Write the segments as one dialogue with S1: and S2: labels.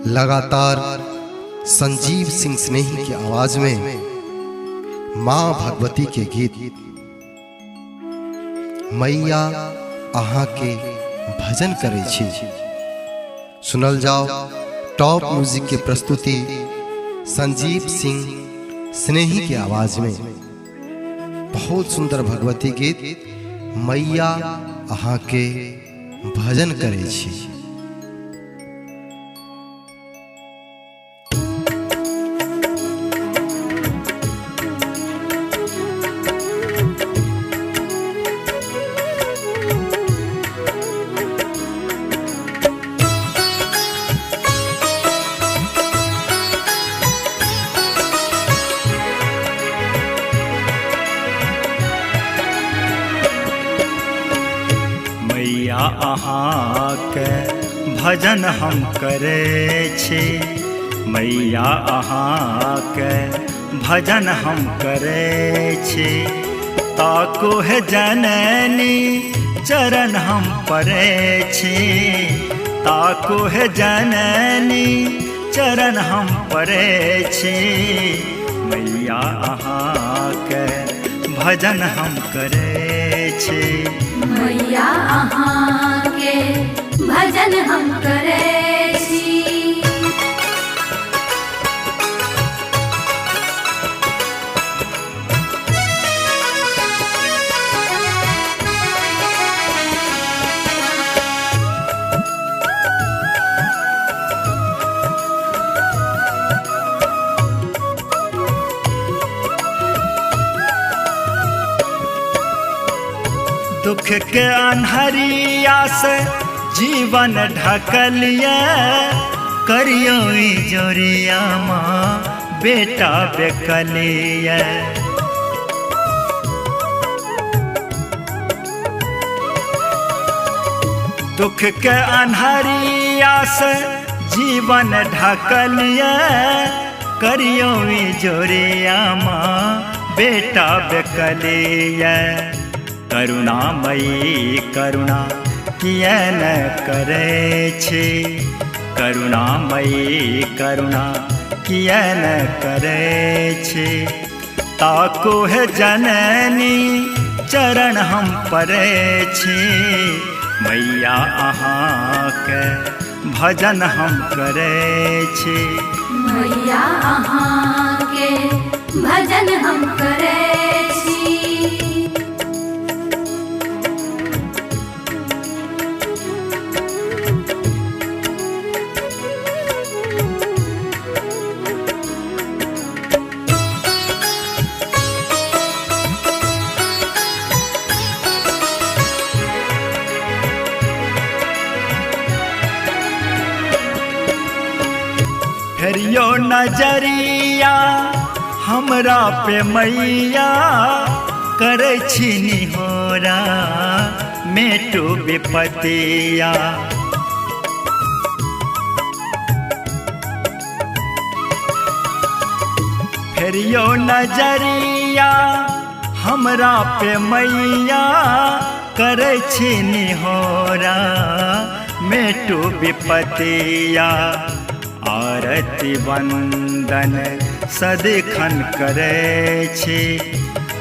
S1: लगातार संजीव सिंह स्नेही की आवाज में मां भगवती के गीत मैया अहाँ के भजन करे छी सुनल जाओ। टॉप म्यूजिक के प्रस्तुति संजीव सिंह स्नेही की आवाज में बहुत सुंदर भगवती गीत मैया अहाँ के भजन करे छी।
S2: मैया अहाँ के भजन हम करे छी, मैया अहाँ के भजन हम करे छी। ताको है जननी चरण हम परे छी, ताको है जननी चरण हम परे छी। मैया अहाँ के भजन हम करे छी,
S3: मैया अहाँ के भजन हम करे छी।
S2: दुख के अन्हरिया से जीवन ढकलिया, करियो जोरिया माँ बेटा बेकलिया। दुख के अन्हरिया से जीवन ढकलिया, करियो जोरिया माँ बेटा बेकलिया। करुणामयी करुणा किया न करे छी, करुणामयी करुणा किया न करे छी। ताको है जननी चरण हम परे छी, मैया अहाँ के भजन हम करे छी।
S3: मैया अहाँ के भजन हम करे छी।
S2: फेरियो नजरिया हमरा पे मैया, करे छी निहोरा मेटू विपतिया। फेरियो नजरिया हमरा पे मैया, करे छी निहोरा मेटू विपतिया। आरती वंदन सदिखन करे छी,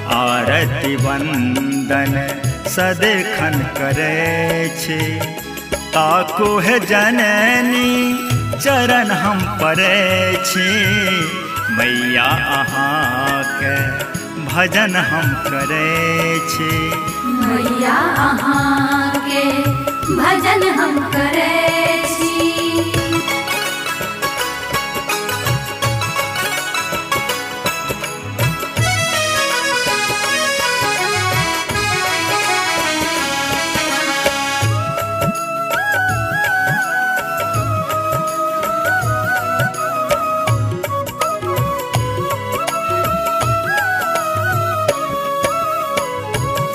S2: आरती वंदन सदिखन करे छी। ताको है जननी चरण हम परे छी, मैया अहाँ के भजन हम करे छी।
S3: मैया अहाँ के भजन हम करे छी।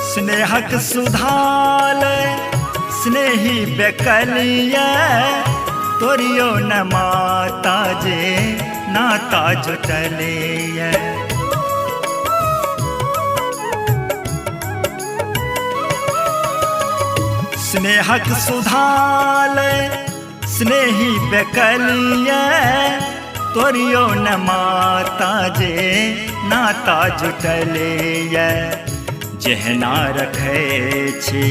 S2: स्नेहक सुधाल स्नेही बेकलिया, तोरियो न माता जे नाता जुटलिया। स्नेहक सुधाल स्नेही बेकलिया तोरियो न माता जे नाता जुटलिया जहना रखे छी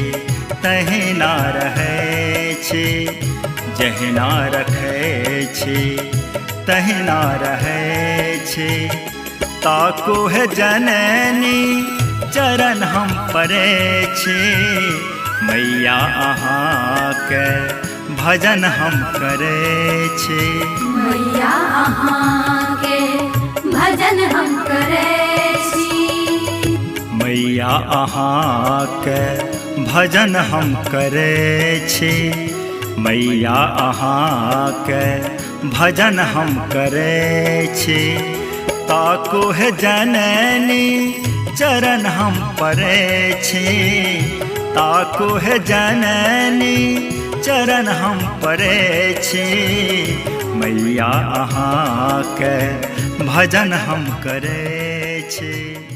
S2: तहिना रहै छी जहना रखे छी तहिना रहै छी ताको है जननी चरण हम परे छी मैया अहाँके भजन हम करे छी
S3: मैया अहाँके भजन हम करे छी
S2: मैया अहाँके भजन हम करे छी मैया अहाँके भजन हम करे छी ताको है जननी चरण हम परे छी ताको है जननी चरण हम परे छी मैया अहाँके भजन हम करे छी।